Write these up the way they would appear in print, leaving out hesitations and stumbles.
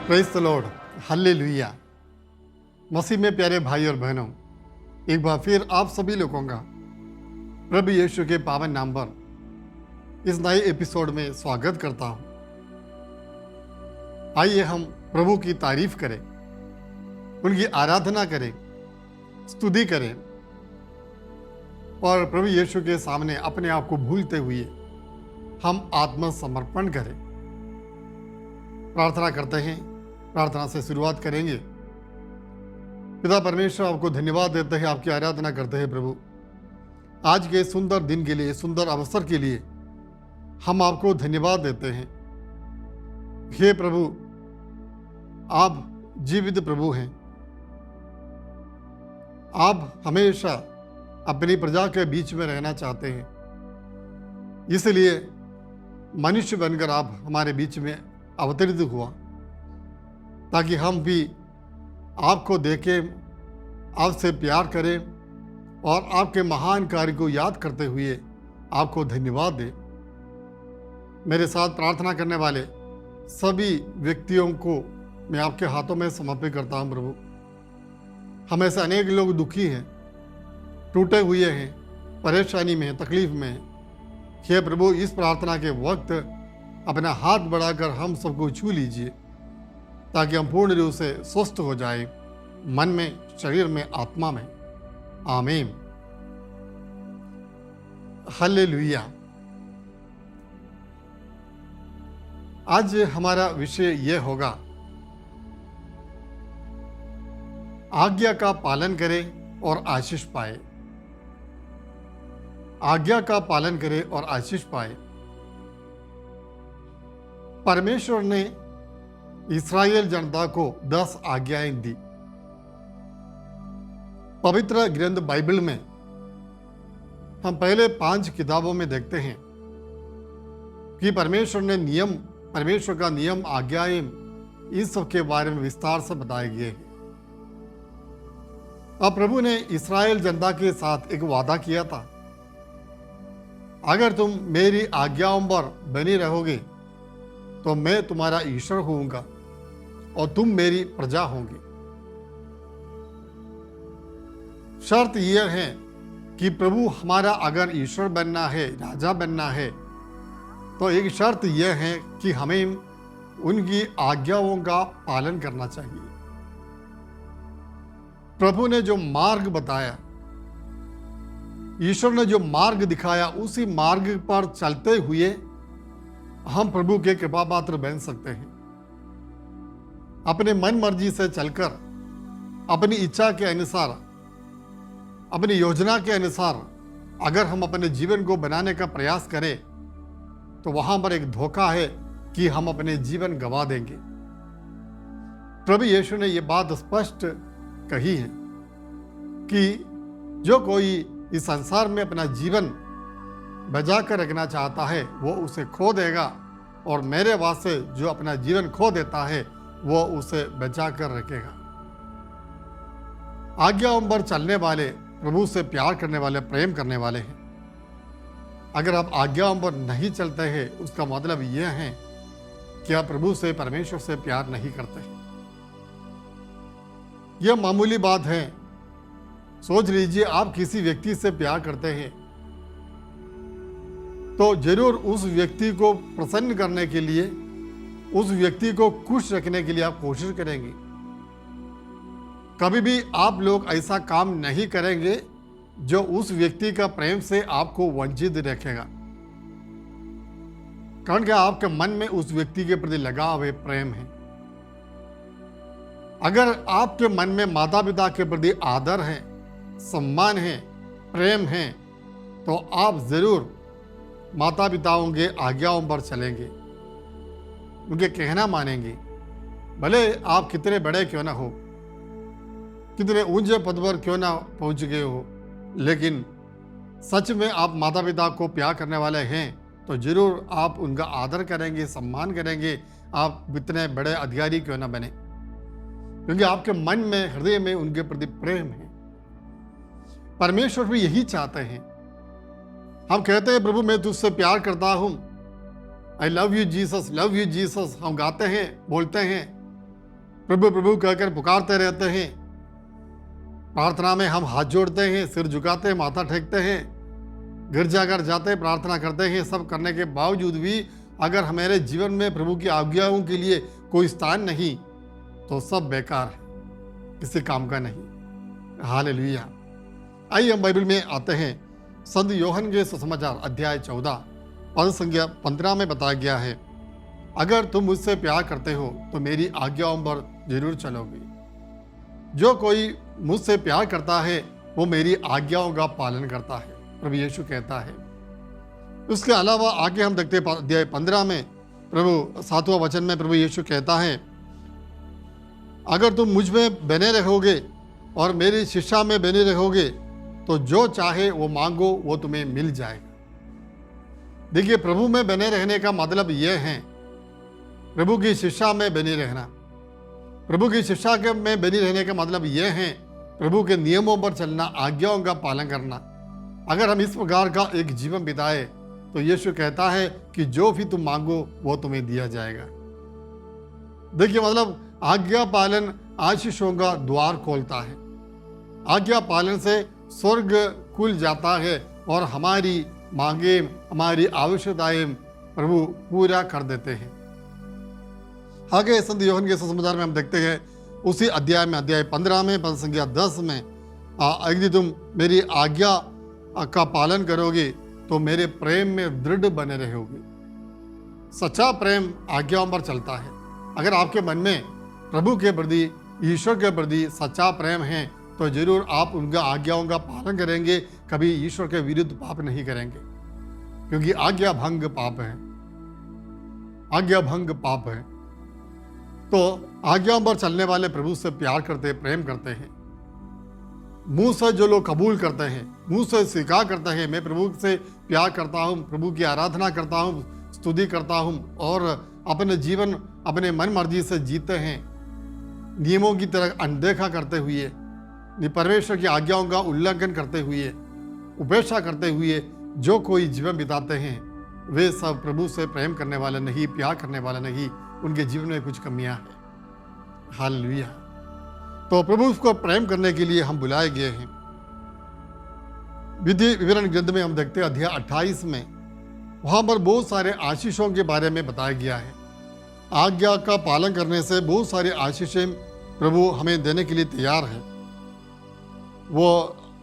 Praise the lord, hallelujah. मसीह में प्यारे भाई और बहनों, एक बार फिर आप सभी लोगों का प्रभु यीशु के पावन नाम पर इस नए एपिसोड में स्वागत करता हूं। आइए हम प्रभु की तारीफ करें, उनकी आराधना करें, स्तुति करें और प्रभु यीशु के सामने अपने आप को भूलते हुए हम आत्मसमर्पण करें। प्रार्थना करते हैं। प्रार्थना से शुरुआत करेंगे। पिता परमेश्वर, आपको धन्यवाद देते हैं, आपकी आराधना करते हैं। प्रभु, आज के सुंदर दिन के लिए, सुंदर अवसर के लिए हम आपको धन्यवाद देते हैं। हे प्रभु, आप जीवित प्रभु हैं। आप हमेशा अपनी प्रजा के बीच में रहना चाहते हैं, इसलिए मनुष्य बनकर आप हमारे बीच में अवतरित हुआ ताकि हम भी आपको देखें, आपसे प्यार करें और आपके महान कार्य को याद करते हुए आपको धन्यवाद दें। मेरे साथ प्रार्थना करने वाले सभी व्यक्तियों को मैं आपके हाथों में समर्पित करता हूं। प्रभु, हमें से अनेक लोग दुखी हैं, टूटे हुए हैं, परेशानी में हैं, तकलीफ में हैं। हे प्रभु, इस प्रार्थना के वक्त अपना हाथ बढ़ाकर हम सबको छू लीजिए ताकि हम पूर्ण रूप से स्वस्थ हो जाए, मन में, शरीर में, आत्मा में। आमीन। हालेलुया। आज हमारा विषय यह होगा, आज्ञा का पालन करें और आशीष पाए। आज्ञा का पालन करें और आशीष पाए। परमेश्वर ने इस्राएल जनता को 10 आज्ञाएं दी। पवित्र ग्रंथ बाइबल में हम पहले 5 किताबों में देखते हैं कि परमेश्वर का नियम, आज्ञाएं, इन सब के बारे में विस्तार से बताए गए हैं। अब प्रभु ने इस्राएल जनता के साथ एक वादा किया था, अगर तुम मेरी आज्ञाओं पर बने रहोगे तो मैं तुम्हारा ईश्वर होऊंगा और तुम मेरी प्रजा होंगे। शर्त यह है कि प्रभु हमारा अगर ईश्वर बनना है, राजा बनना है, तो एक शर्त यह है कि हमें उनकी आज्ञाओं का पालन करना चाहिए। प्रभु ने जो मार्ग बताया, ईश्वर ने जो मार्ग दिखाया, उसी मार्ग पर चलते हुए हम प्रभु के कृपा पात्र बन सकते हैं। अपने मन मर्जी से चलकर, अपनी इच्छा के अनुसार, अपनी योजना के अनुसार अगर हम अपने जीवन को बनाने का प्रयास करें तो वहां पर एक धोखा है कि हम अपने जीवन गंवा देंगे। प्रभु यीशु ने यह बात स्पष्ट कही है कि जो कोई इस संसार में अपना जीवन बचा कर रखना चाहता है वो उसे खो देगा, और मेरे वास्ते जो अपना जीवन खो देता है वो उसे बचा कर रखेगा। आज्ञाओं पर चलने वाले प्रभु से प्यार करने वाले, प्रेम करने वाले हैं। अगर आप आज्ञाओं पर नहीं चलते हैं, उसका मतलब यह है कि आप प्रभु से, परमेश्वर से प्यार नहीं करते। यह मामूली बात है। सोच लीजिए, आप किसी व्यक्ति से प्यार करते हैं तो जरूर उस व्यक्ति को प्रसन्न करने के लिए, उस व्यक्ति को खुश रखने के लिए आप कोशिश करेंगे। कभी भी आप लोग ऐसा काम नहीं करेंगे जो उस व्यक्ति का प्रेम से आपको वंचित रखेगा, कारण कि आपके मन में उस व्यक्ति के प्रति लगाव है, प्रेम है। अगर आपके मन में माता पिता के प्रति आदर है, सम्मान है, प्रेम है, तो आप जरूर माता पिताओं के आज्ञाओं पर चलेंगे, उनके कहना मानेंगे। भले आप कितने बड़े क्यों ना हो, कितने ऊंचे पद पर क्यों ना पहुंच गए हो, लेकिन सच में आप माता पिता को प्यार करने वाले हैं तो जरूर आप उनका आदर करेंगे, सम्मान करेंगे। आप इतने बड़े अधिकारी क्यों ना बने, क्योंकि आपके मन में, हृदय में उनके प्रति प्रेम है। परमेश्वर भी यही चाहते हैं। हम कहते हैं, प्रभु मैं तुझसे प्यार करता हूं, I love you Jesus, love you Jesus, हम गाते हैं, बोलते हैं, प्रभु प्रभु कहकर पुकारते रहते हैं। प्रार्थना में हम हाथ जोड़ते हैं, सिर झुकाते हैं, माथा टेकते हैं, गिरजाघर जाते हैं, प्रार्थना करते हैं। सब करने के बावजूद भी अगर हमारे जीवन में प्रभु की आज्ञाओं के लिए कोई स्थान नहीं तो सब बेकार है, किसी काम का नहीं। हालेलुया। आइए हम बाइबल में आते हैं। संत योहन के सुसमाचार अध्याय 14 पद संख्या 15 में बताया गया है, अगर तुम मुझसे प्यार करते हो तो मेरी आज्ञाओं पर जरूर चलोगे। जो कोई मुझसे प्यार करता है वो मेरी आज्ञाओं का पालन करता है, प्रभु यीशु कहता है। उसके अलावा आगे हम देखते हैं अध्याय 15 में प्रभु 7वां वचन में प्रभु यीशु कहता है, अगर तुम मुझ में बने रहोगे और मेरी शिक्षा में बने रहोगे तो जो चाहे वो मांगो वो तुम्हें मिल जाएगा। देखिए, प्रभु में बने रहने का मतलब यह है प्रभु की शिक्षा में बने रहना। प्रभु की शिक्षा के में बने रहने का मतलब यह है प्रभु के नियमों पर चलना, आज्ञाओं का पालन करना। अगर हम इस प्रकार का एक जीवन बिताए तो यीशु कहता है कि जो भी तुम मांगो वो तुम्हें दिया जाएगा। देखिए, मतलब आज्ञा पालन आशीषों का द्वार खोलता है। आज्ञा पालन से स्वर्ग खुल जाता है और हमारी मांगे, हमारी आवश्यकताएं प्रभु पूरा कर देते हैं। आगे संत यूहन्ना के सुसमाचार में हम देखते हैं उसी अध्याय में, अध्याय 15 में पद संख्या 10 में, यदि तुम मेरी आज्ञा का पालन करोगे तो मेरे प्रेम में दृढ़ बने रहोगे। सच्चा प्रेम आज्ञाओं पर चलता है। अगर आपके मन में प्रभु के प्रति, ईश्वर के प्रति सच्चा प्रेम है तो जरूर आप उनका आज्ञाओं का पालन करेंगे, कभी ईश्वर के विरुद्ध पाप नहीं करेंगे, क्योंकि आज्ञा भंग पाप है। आज्ञा भंग पाप है। तो आज्ञाओं पर चलने वाले प्रभु से प्यार करते, प्रेम करते हैं। मुंह से जो लोग कबूल करते हैं, मुंह से स्वीकार करते हैं मैं प्रभु से प्यार करता हूँ, प्रभु की आराधना करता हूँ, स्तुति करता हूँ और अपने जीवन अपने मन मर्जी से जीते हैं, नियमों की तरह अनदेखा करते हुए, परमेश्वर की आज्ञाओं का उल्लंघन करते हुए, उपेक्षा करते हुए जो कोई जीवन बिताते हैं वे सब प्रभु से प्रेम करने वाले नहीं, प्यार करने वाले नहीं। उनके जीवन में कुछ कमियां हैं। हालेलुया। तो प्रभु को प्रेम करने के लिए हम बुलाए गए हैं। विधि विवरण ग्रंथ में हम देखते हैं अध्याय 28 में, वहां पर बहुत सारे आशीषों के बारे में बताया गया है। आज्ञा का पालन करने से बहुत सारे आशीषें प्रभु हमें देने के लिए तैयार है। वो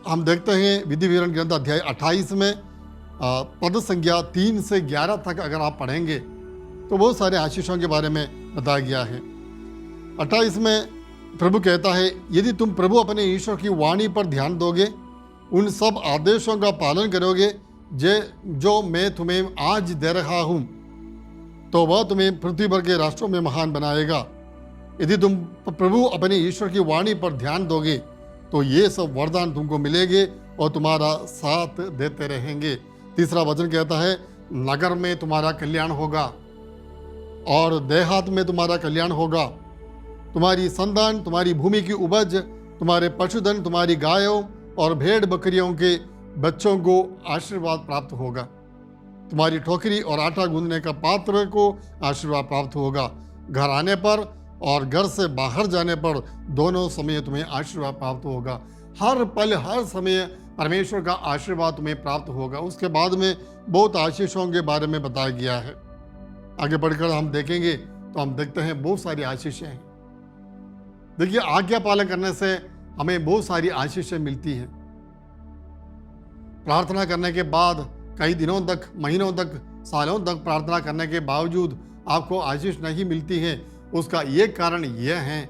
हम देखते हैं विधि विवरण ग्रंथ अध्याय 28 में पद संख्या 3 से 11 तक अगर आप पढ़ेंगे तो बहुत सारे आशीषों के बारे में बताया गया है। 28 में प्रभु कहता है, यदि तुम प्रभु अपने ईश्वर की वाणी पर ध्यान दोगे, उन सब आदेशों का पालन करोगे जो मैं तुम्हें आज दे रहा हूँ, तो वह तुम्हें पृथ्वी भर के राष्ट्रों में महान बनाएगा। यदि तुम प्रभु अपने ईश्वर की वाणी पर ध्यान दोगे तो ये सब वरदान तुमको मिलेंगे और तुम्हारा साथ देते रहेंगे। तीसरा वचन कहता है, नगर में तुम्हारा कल्याण होगा और देहात में तुम्हारा कल्याण होगा। तुम्हारी संतान, तुम्हारी भूमि की उपज, तुम्हारे पशुधन, तुम्हारी गायों और भेड़ बकरियों के बच्चों को आशीर्वाद प्राप्त होगा। तुम्हारी ठोकरी और आटा गूंदने का पात्र को आशीर्वाद प्राप्त होगा। घर आने पर और घर से बाहर जाने पर दोनों समय तुम्हें आशीर्वाद प्राप्त होगा। हर पल हर समय परमेश्वर का आशीर्वाद तुम्हें प्राप्त होगा। उसके बाद में बहुत आशीषों के बारे में बताया गया है। आगे बढ़कर हम देखेंगे तो हम देखते हैं बहुत सारी आशीषें हैं। देखिए, आज्ञा पालन करने से हमें बहुत सारी आशीषें मिलती हैं। प्रार्थना करने के बाद कई दिनों तक, महीनों तक, सालों तक प्रार्थना करने के बावजूद आपको आशीष नहीं मिलती है, उसका एक कारण यह है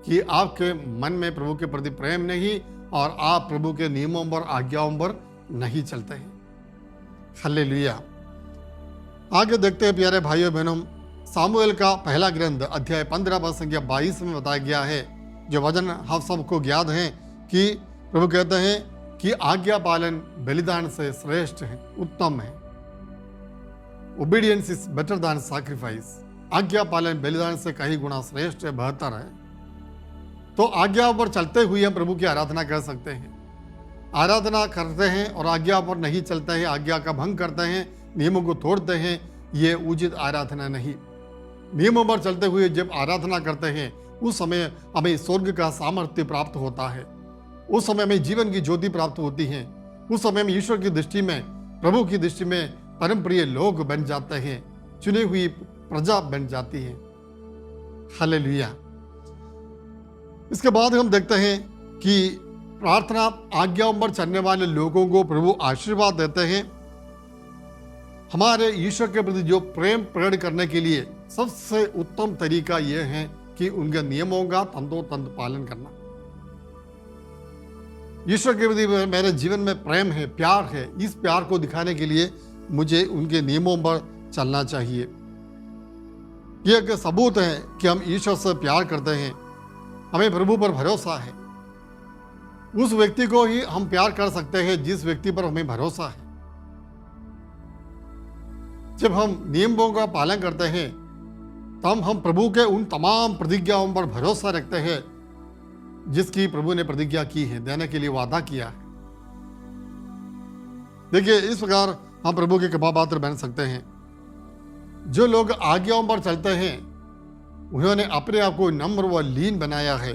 कि आपके मन में प्रभु के प्रति प्रेम नहीं और आप प्रभु के नियमों पर, आज्ञाओं पर नहीं चलते हैं। हालेलुया। आगे देखते हैं प्यारे भाइयों बहनों, सामुएल का पहला ग्रंथ अध्याय 15 पद संख्या 22 में बताया गया है, जो वचन हम सबको ज्ञात है कि प्रभु कहते हैं कि आज्ञा पालन बलिदान से श्रेष्ठ है, उत्तम है। Obedience is better than sacrifice. आज्ञा पालन बलिदान से कई गुना श्रेष्ठ है, बेहतर है। तो आज्ञा पर चलते हुए हम प्रभु की आराधना कर सकते हैं। आराधना करते हैं और आज्ञा पर नहीं चलते हैं, आज्ञा का भंग करते हैं, नियमों को तोड़ते हैं, ये उचित आराधना नहीं। नियमों पर चलते हुए जब आराधना करते हैं, उस समय हमें स्वर्ग का सामर्थ्य प्राप्त होता है। उस समय हमें जीवन की ज्योति प्राप्त होती है। उस समय में ईश्वर की दृष्टि में, प्रभु की दृष्टि में परम प्रिय लोग बन जाते हैं, चुनी हुई प्रजा बन जाती है। हालेलुया। इसके बाद हम देखते हैं कि प्रार्थना आज्ञाओं पर चलने वाले लोगों को प्रभु आशीर्वाद देते हैं। हमारे ईश्वर के प्रति जो प्रेम प्रकट करने के लिए सबसे उत्तम तरीका यह है कि उनके नियमों का तंतोतंत पालन करना। ईश्वर के प्रति मेरे जीवन में प्रेम है, प्यार है। इस प्यार को दिखाने के लिए मुझे उनके नियमों पर चलना चाहिए। यह एक सबूत है कि हम ईश्वर से प्यार करते हैं, हमें प्रभु पर भरोसा है। उस व्यक्ति को ही हम प्यार कर सकते हैं जिस व्यक्ति पर हमें भरोसा है। जब हम नियमों का पालन करते हैं तब हम प्रभु के उन तमाम प्रतिज्ञाओं पर भरोसा रखते हैं जिसकी प्रभु ने प्रतिज्ञा की है, देने के लिए वादा किया है। देखिए, इस प्रकार हम प्रभु के कृपा पात्र बन सकते हैं। जो लोग आज्ञाओं पर चलते हैं उन्होंने अपने आप को नम्र व लीन बनाया है,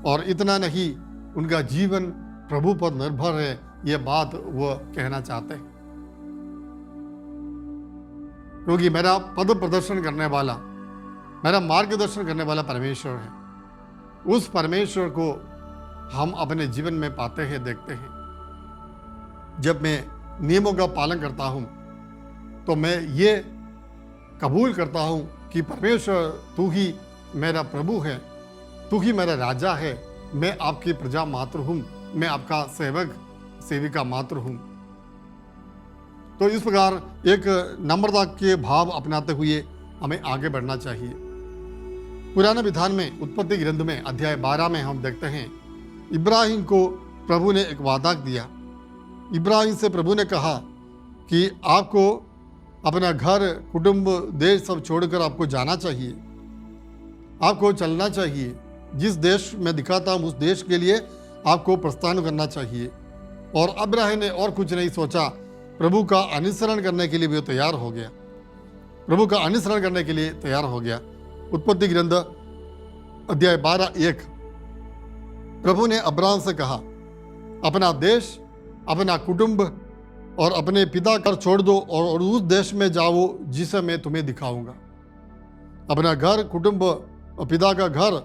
और इतना नहीं, उनका जीवन प्रभु पर निर्भर है। यह बात वो कहना चाहते हैं, क्योंकि मेरा पद प्रदर्शन करने वाला, मेरा मार्गदर्शन करने वाला परमेश्वर है। उस परमेश्वर को हम अपने जीवन में पाते हैं, देखते हैं। जब मैं नियमों का पालन करता हूं तो मैं ये कबूल करता हूं कि परमेश्वर, तू ही मेरा प्रभु है, तू ही मेरा राजा है। मैं आपकी प्रजा मात्र हूं, मैं आपका सेवक सेविका मात्र हूं। तो इस प्रकार एक नम्रता के भाव अपनाते हुए हमें आगे बढ़ना चाहिए। पुराने विधान में उत्पत्ति ग्रंथ में अध्याय 12 में हम देखते हैं, इब्राहिम को प्रभु ने एक वादा दिया। इब्राहिम से प्रभु ने कहा कि आपको अपना घर, कुटुंब, देश सब छोड़कर आपको जाना चाहिए, आपको चलना चाहिए। जिस देश में दिखाता हूं उस देश के लिए आपको प्रस्थान करना चाहिए। और अब्राहम ने और कुछ नहीं सोचा, प्रभु का अनुसरण करने के लिए भी तैयार हो गया। प्रभु का अनुसरण करने के लिए तैयार हो गया। उत्पत्ति ग्रंथ अध्याय 12:1, प्रभु ने अब्राहम से कहा, अपना देश, अपना कुटुंब और अपने पिता घर छोड़ दो और उस देश में जाओ जिसे मैं तुम्हें दिखाऊंगा। अपना घर, कुटुंब और पिता का घर,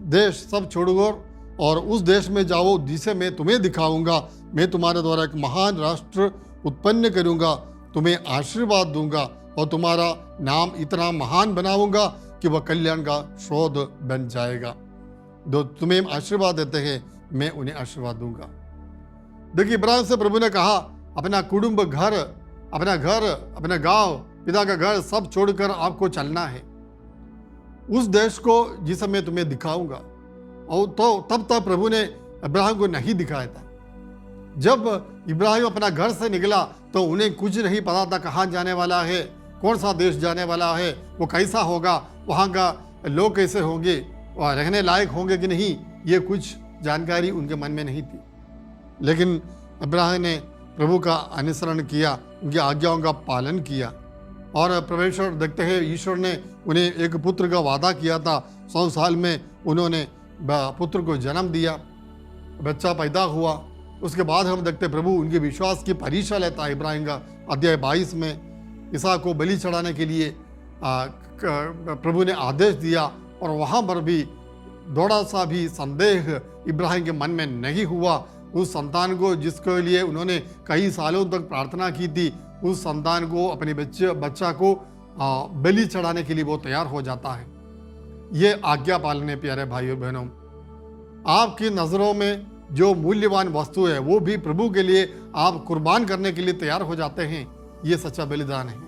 देश सब छोड़ो और उस देश में जाओ जिसे मैं तुम्हें दिखाऊंगा। मैं तुम्हारे द्वारा एक महान राष्ट्र उत्पन्न करूंगा, तुम्हें आशीर्वाद दूंगा और तुम्हारा नाम इतना महान बनाऊंगा कि वह कल्याण का स्रोत बन जाएगा। जो तुम्हें आशीर्वाद देते हैं मैं उन्हें आशीर्वाद दूंगा। देखिए, इब्राहिम से प्रभु ने कहा, अपना कुटुंब, घर, अपना गांव, पिता का घर सब छोड़कर आपको चलना है उस देश को जिसे मैं तुम्हें दिखाऊंगा। और तो तब तक प्रभु ने इब्राहिम को नहीं दिखाया था। जब इब्राहिम अपना घर से निकला तो उन्हें कुछ नहीं पता था कहाँ जाने वाला है, कौन सा देश जाने वाला है, वो कैसा होगा, वहाँ का लोग कैसे होंगे, वहाँ रहने लायक होंगे कि नहीं, ये कुछ जानकारी उनके मन में नहीं थी। लेकिन इब्राहिम ने प्रभु का अनुसरण किया, उनकी आज्ञाओं का पालन किया। और परमेश्वर देखते हैं, ईश्वर ने उन्हें एक पुत्र का वादा किया था। 100 साल में उन्होंने पुत्र को जन्म दिया, बच्चा पैदा हुआ। उसके बाद हम देखते प्रभु उनके विश्वास की परीक्षा लेता है। इब्राहिम का अध्याय 22 में इसहाक को बलि चढ़ाने के लिए प्रभु ने आदेश दिया, और वहाँ पर भी थोड़ा सा भी संदेह इब्राहिम के मन में नहीं हुआ। उस संतान को जिसके लिए उन्होंने कई सालों तक प्रार्थना की थी, उस संतान को, अपने बच्चा को बलि चढ़ाने के लिए वो तैयार हो जाता है। ये आज्ञा पालन है। प्यारे भाइयों बहनों, आपकी नज़रों में जो मूल्यवान वस्तु है वो भी प्रभु के लिए आप कुर्बान करने के लिए तैयार हो जाते हैं। ये सच्चा बलिदान है।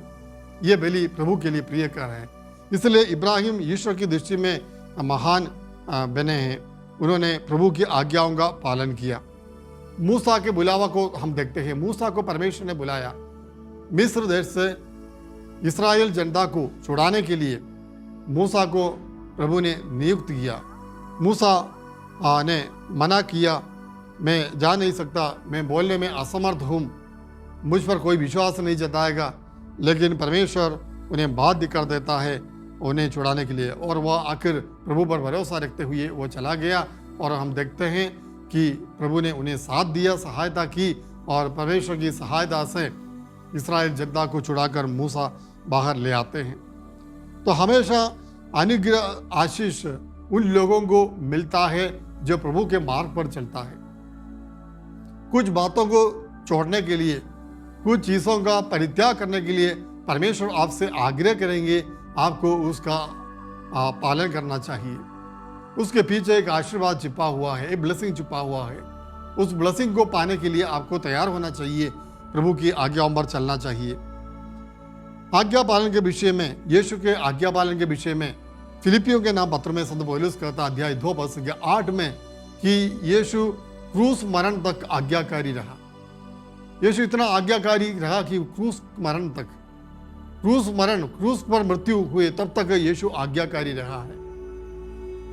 ये बलि प्रभु के लिए प्रिय कर है। इसलिए इब्राहिम ईश्वर की दृष्टि में महान बने हैं। उन्होंने प्रभु की आज्ञाओं का पालन किया। मूसा के बुलावा को हम देखते हैं। मूसा को परमेश्वर ने बुलाया मिस्र देश से इस्राएल जनता को छुड़ाने के लिए। मूसा को प्रभु ने नियुक्त किया। मूसा ने मना किया, मैं जा नहीं सकता, मैं बोलने में असमर्थ हूँ, मुझ पर कोई विश्वास नहीं जताएगा। लेकिन परमेश्वर उन्हें बाध्य कर देता है उन्हें छुड़ाने के लिए, और वह आखिर प्रभु पर भरोसा रखते हुए वो चला गया। और हम देखते हैं कि प्रभु ने उन्हें साथ दिया, सहायता की, और परमेश्वर की सहायता से इस्राएल जनता को छुड़ाकर मूसा बाहर ले आते हैं। तो हमेशा अनुग्रह आशीष उन लोगों को मिलता है जो प्रभु के मार्ग पर चलता है। कुछ बातों को छोड़ने के लिए, कुछ चीज़ों का परित्याग करने के लिए परमेश्वर आपसे आग्रह करेंगे, आपको उसका पालन करना चाहिए। उसके पीछे एक आशीर्वाद छिपा हुआ है, एक ब्लेसिंग छिपा हुआ है। उस ब्लेसिंग को पाने के लिए आपको तैयार होना चाहिए, प्रभु की आज्ञाओं पर चलना चाहिए। आज्ञा पालन के विषय में, यीशु के आज्ञा पालन के विषय में फिलिपियों के नाम पत्र में संत पौलुस कहता अध्याय 2 पद संख्या 8 में कि यीशु क्रूस मरण तक आज्ञाकारी रहा। यीशु इतना आज्ञाकारी रहा कि क्रूस मरण तक, क्रूस पर मृत्यु हुए तब तक यीशु आज्ञाकारी रहा है।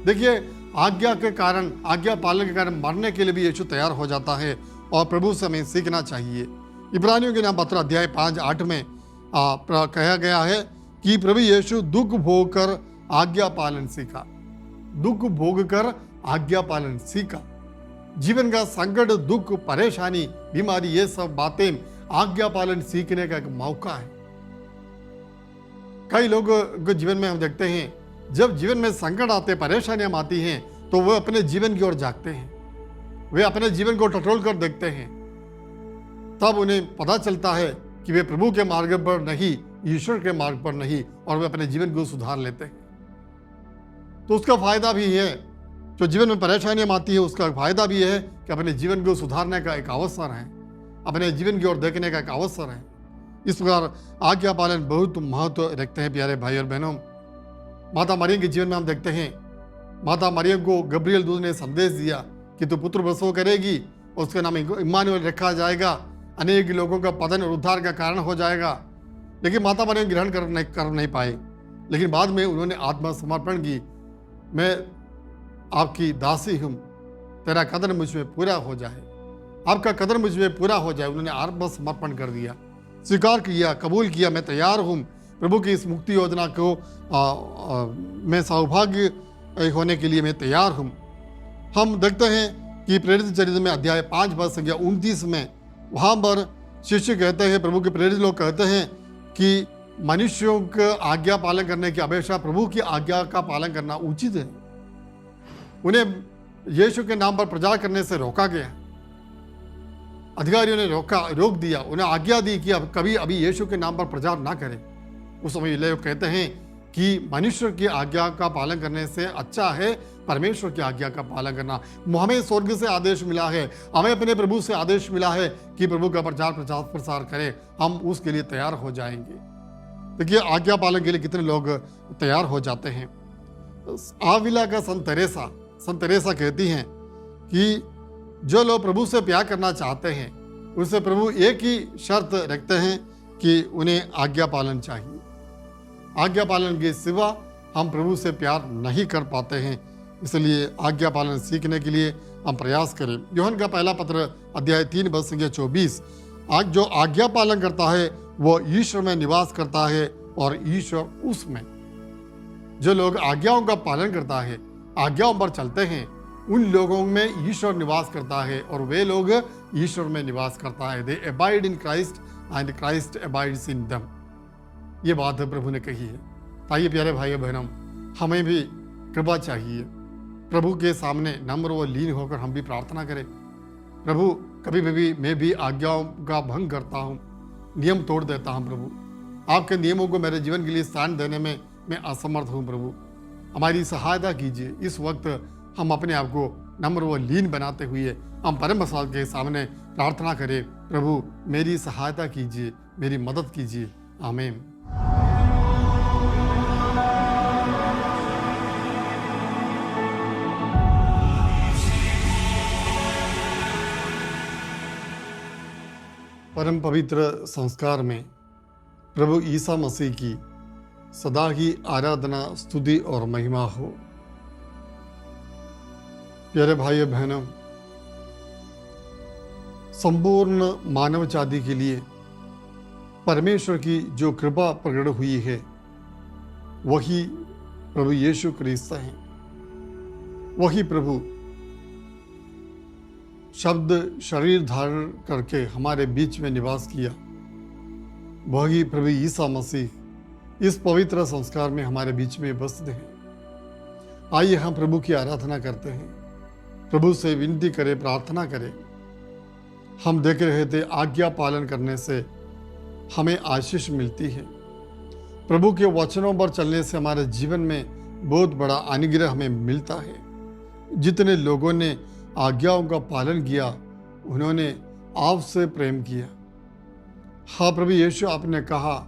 देखिए, आज्ञा के कारण, आज्ञा पालन के कारण मरने के लिए भी यीशु तैयार हो जाता है, और प्रभु से हमें सीखना चाहिए। इब्रानियों के नाम पत्र अध्याय 5:8 में कहा गया है कि प्रभु यीशु दुख भोग कर आज्ञा पालन सीखा। दुख भोग कर आज्ञा पालन सीखा। जीवन का संकट, दुख, परेशानी, बीमारी, ये सब बातें आज्ञा पालन सीखने का एक मौका है। कई लोगों के जीवन में हम देखते हैं, जब जीवन में संकट आते, परेशानियां आती हैं, तो वह अपने जीवन की ओर जागते हैं, वे अपने जीवन को टटोल कर देखते हैं। तब उन्हें पता चलता है कि वे प्रभु के मार्ग पर नहीं, ईश्वर के मार्ग पर नहीं, और वे अपने जीवन को सुधार लेते हैं। तो उसका फायदा भी है, जो जीवन में परेशानियां आती है, उसका फायदा भी है कि अपने जीवन को सुधारने का एक अवसर है, अपने जीवन की ओर देखने का एक अवसर है। इस प्रकार आज्ञा पालन बहुत महत्व रखते हैं प्यारे भाई और बहनों। माता मरियम के जीवन में हम देखते हैं, माता मरियम को गब्रियल दूत ने संदेश दिया कि तू पुत्र प्रसव करेगी, उसका नाम इम्मानुएल रखा जाएगा, अनेक लोगों का पतन और उद्धार का कारण हो जाएगा। लेकिन माता मरियम ग्रहण कर नहीं पाए। लेकिन बाद में उन्होंने आत्मसमर्पण की, मैं आपकी दासी हूँ, तेरा कदर मुझ में पूरा हो जाए, आपका कदर मुझ में पूरा हो जाए। उन्होंने आत्मसमर्पण कर दिया, स्वीकार किया, कबूल किया, मैं तैयार हूँ प्रभु की इस मुक्ति योजना को मैं सौभाग्य होने के लिए मैं तैयार हूँ। हम देखते हैं कि प्रेरित चरित्र में अध्याय 5 पद संख्या 29 में वहाँ पर शिष्य कहते हैं, प्रभु के प्रेरित लोग कहते हैं कि मनुष्यों का आज्ञा पालन करने की अपेक्षा प्रभु की आज्ञा का पालन करना उचित है। उन्हें यीशु के नाम पर प्रचार करने से रोका गया, अधिकारियों ने रोक दिया, उन्हें आज्ञा दी कि अब कभी अभी यीशु के नाम पर प्रचार ना करें। उस समय लोग कहते हैं कि मनुष्य की आज्ञा का पालन करने से अच्छा है परमेश्वर की आज्ञा का पालन करना। हमें स्वर्ग से आदेश मिला है, हमें अपने प्रभु से आदेश मिला है कि प्रभु का प्रचार करें, हम उसके लिए तैयार हो जाएंगे। देखिए, आज्ञा पालन के लिए कितने लोग तैयार हो जाते हैं। आविला का संत तेरेसा कहती हैं कि जो लोग प्रभु से प्यार करना चाहते हैं, उनसे प्रभु एक ही शर्त रखते हैं कि उन्हें आज्ञा पालन चाहिए। आज्ञा पालन के सिवा हम प्रभु से प्यार नहीं कर पाते हैं, इसलिए आज्ञा पालन सीखने के लिए हम प्रयास करें। यूहन्ना का पहला पत्र अध्याय 3 पद संख्या 24, आज जो आज्ञा पालन करता है वो ईश्वर में निवास करता है और ईश्वर उसमें। जो लोग आज्ञाओं का पालन करता है, आज्ञाओं पर चलते हैं, उन लोगों में ईश्वर निवास करता है और वे लोग ईश्वर में निवास करता है। They abide in Christ and Christ abides in them. ये बात प्रभु ने कही है। ताइए प्यारे भाइयों बहनों, हमें भी कृपा चाहिए, प्रभु के सामने नम्र व लीन होकर हम भी प्रार्थना करें। प्रभु, कभी कभी मैं भी आज्ञाओं का भंग करता हूँ, नियम तोड़ देता हूँ। प्रभु, आपके नियमों को मेरे जीवन के लिए स्थान देने में मैं असमर्थ हूँ। प्रभु, हमारी सहायता कीजिए। इस वक्त हम अपने आप को नम्र व लीन बनाते हुए हम परम प्रसाद के सामने प्रार्थना करें, प्रभु मेरी सहायता कीजिए, मेरी मदद कीजिए। आमीन। परम पवित्र संस्कार में प्रभु ईसा मसीह की सदा ही आराधना, स्तुति और महिमा हो। प्यारे भाइयों बहनों, संपूर्ण मानव जाति के लिए परमेश्वर की जो कृपा प्रकट हुई है, वही प्रभु यीशु क्रिस्त हैं। वही प्रभु शब्द शरीर धारण करके हमारे बीच में निवास किया। वही प्रभु ईसा मसीह इस पवित्र संस्कार में हमारे बीच में उपस्थित हैं। आइए हम प्रभु की आराधना करते हैं, प्रभु से विनती करें, प्रार्थना करें। हम देख रहे थे आज्ञा पालन करने से हमें आशीष मिलती है। प्रभु के वचनों पर चलने से हमारे जीवन में बहुत बड़ा अनुग्रह हमें मिलता है। जितने लोगों ने आज्ञाओं का पालन किया उन्होंने आपसे प्रेम किया। हाँ प्रभु यीशु, आपने कहा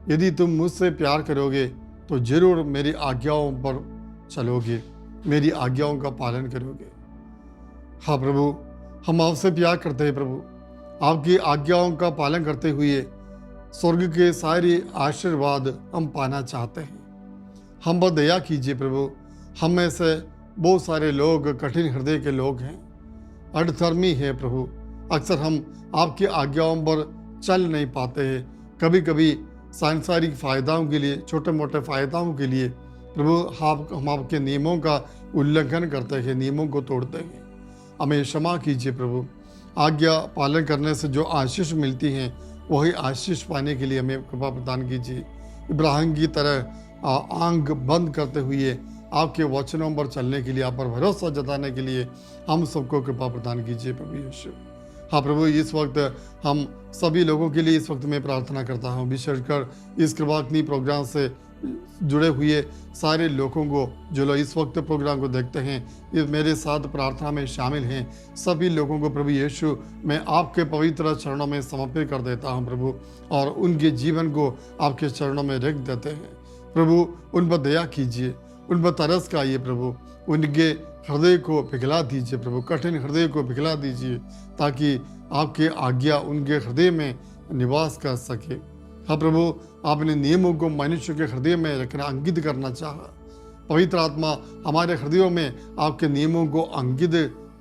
यदि तुम मुझसे प्यार करोगे तो जरूर मेरी आज्ञाओं पर चलोगे, मेरी आज्ञाओं का पालन करोगे। हाँ प्रभु, हम आपसे प्यार करते हैं प्रभु। आपकी आज्ञाओं का पालन करते हुए स्वर्ग के सारे आशीर्वाद हम पाना चाहते हैं। हम पर दया कीजिए प्रभु। हम में से बहुत सारे लोग कठिन हृदय के लोग हैं, अधर्मी है प्रभु। अक्सर हम आपकी आज्ञाओं पर चल नहीं पाते हैं। कभी कभी सांसारिक फायदाओं के लिए, छोटे मोटे फायदाओं के लिए प्रभु हम आपके नियमों का उल्लंघन करते हैं, नियमों को तोड़ते हैं। हमें क्षमा कीजिए प्रभु। आज्ञा पालन करने से जो आशीष मिलती हैं वही आशीष पाने के लिए हमें कृपा प्रदान कीजिए। इब्राहिम की तरह आंख बंद करते हुए आपके वचनों पर चलने के लिए, आप पर भरोसा जताने के लिए हम सबको कृपा प्रदान कीजिए प्रभु यीशु। हाँ प्रभु, इस वक्त हम सभी लोगों के लिए इस वक्त मैं प्रार्थना करता हूँ, विशेषकर इस कृपाग्नि प्रोग्राम से जुड़े हुए सारे लोगों को जो लोग इस वक्त प्रोग्राम को देखते हैं, ये मेरे साथ प्रार्थना में शामिल हैं, सभी लोगों को प्रभु यीशु मैं आपके पवित्र चरणों में समर्पित कर देता हूं प्रभु, और उनके जीवन को आपके चरणों में रख देते हैं प्रभु। उन पर दया कीजिए, उन पर तरस खाइए प्रभु, उनके हृदय को पिघला दीजिए प्रभु, कठिन हृदय को पिघला दीजिए ताकि आपके आज्ञा उनके हृदय में निवास कर सके। हाँ प्रभु, आपने नियमों को मनुष्य के हृदय में रखना, अंकित करना चाहा। पवित्र आत्मा हमारे हृदयों में आपके नियमों को अंकित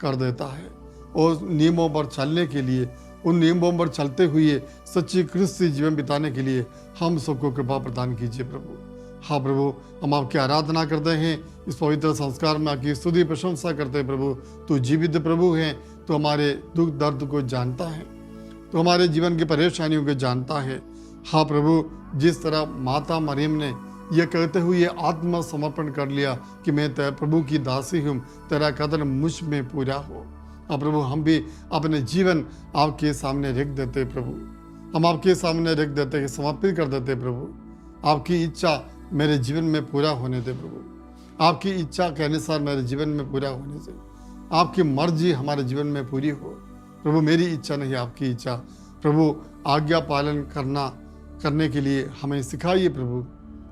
कर देता है, और नियमों पर चलने के लिए, उन नियमों पर चलते हुए सच्ची क्रिस्ती जीवन बिताने के लिए हम सबको कृपा प्रदान कीजिए प्रभु। हाँ प्रभु, हम आपकी आराधना करते हैं, इस पवित्र संस्कार में आपकी स्तुति प्रशंसा करते हैं प्रभु। तू जीवित प्रभु है, तो हमारे दुख दर्द को जानता है, तो हमारे जीवन की परेशानियों को जानता है। हाँ प्रभु, जिस तरह माता मरियम ने यह कहते हुए आत्मसमर्पण कर लिया कि मैं तेरे प्रभु की दासी हूँ, तेरा कदर मुझ में पूरा हो। हाँ प्रभु, हम भी अपने जीवन आपके सामने रख देते प्रभु, हम आपके सामने रख देते हैं, समर्पित कर देते प्रभु। आपकी इच्छा मेरे जीवन में पूरा होने दे प्रभु, आपकी इच्छा के अनुसार मेरे जीवन में पूरा होने से, आपकी मर्जी हमारे जीवन में पूरी हो प्रभु। मेरी इच्छा नहीं, आपकी इच्छा प्रभु। आज्ञा पालन करने के लिए हमें सिखाइए प्रभु।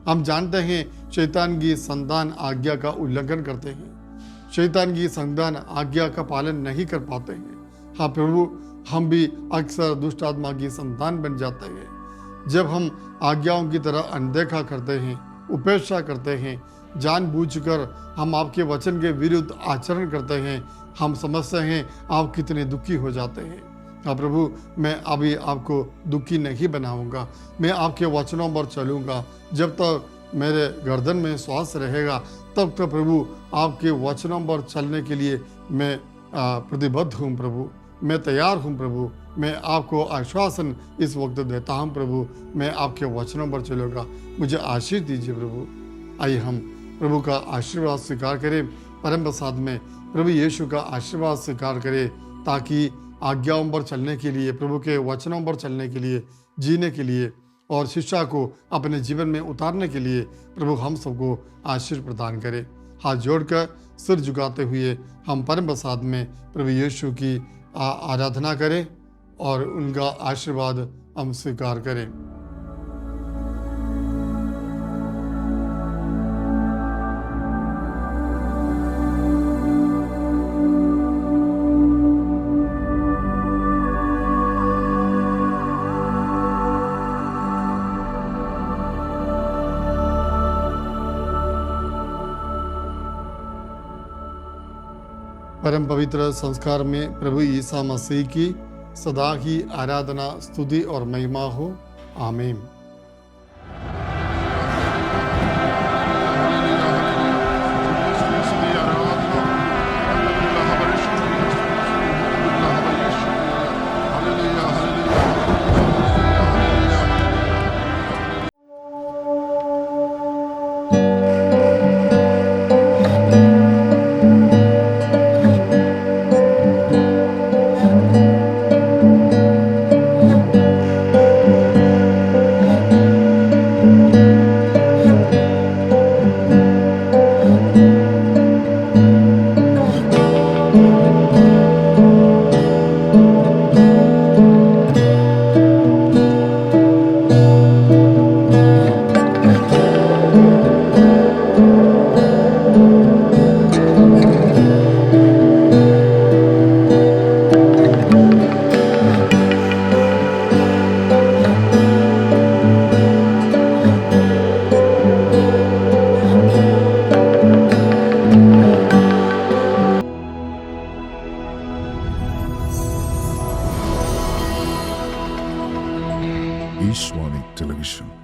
हम जानते हैं शैतान की संतान आज्ञा का उल्लंघन करते हैं, शैतान की संतान आज्ञा का पालन नहीं कर पाते हैं। हाँ प्रभु, हम भी अक्सर दुष्ट आत्मा की संतान बन जाते हैं जब हम आज्ञाओं की तरह अनदेखा करते हैं, उपेक्षा करते हैं, जानबूझकर हम आपके वचन के विरुद्ध आचरण करते हैं। हम समझते हैं आप कितने दुखी हो जाते हैं। हाँ प्रभु, मैं अभी आपको दुखी नहीं बनाऊंगा, मैं आपके वचनों पर चलूंगा। जब तक मेरे गर्दन में श्वास रहेगा तब तक प्रभु आपके वचनों पर चलने के लिए मैं प्रतिबद्ध हूँ प्रभु, मैं तैयार हूँ प्रभु। मैं आपको आश्वासन इस वक्त देता हूँ प्रभु, मैं आपके वचनों पर चलूँगा। मुझे आशीष दीजिए प्रभु। आइए हम प्रभु का आशीर्वाद स्वीकार करें, परम प्रसाद में प्रभु यीशु का आशीर्वाद स्वीकार करें, ताकि आज्ञाओं पर चलने के लिए, प्रभु के वचनों पर चलने के लिए, जीने के लिए और शिक्षा को अपने जीवन में उतारने के लिए प्रभु हम सबको आशीष प्रदान करे। हाथ जोड़कर सिर झुकाते हुए हम परम प्रसाद में प्रभु यीशु की आराधना करें और उनका आशीर्वाद हम स्वीकार करें। परम पवित्र संस्कार में प्रभु ईसा मसीह की सदा ही आराधना, स्तुति और महिमा हो। आमीन। ईशवाणी टेलीविजन।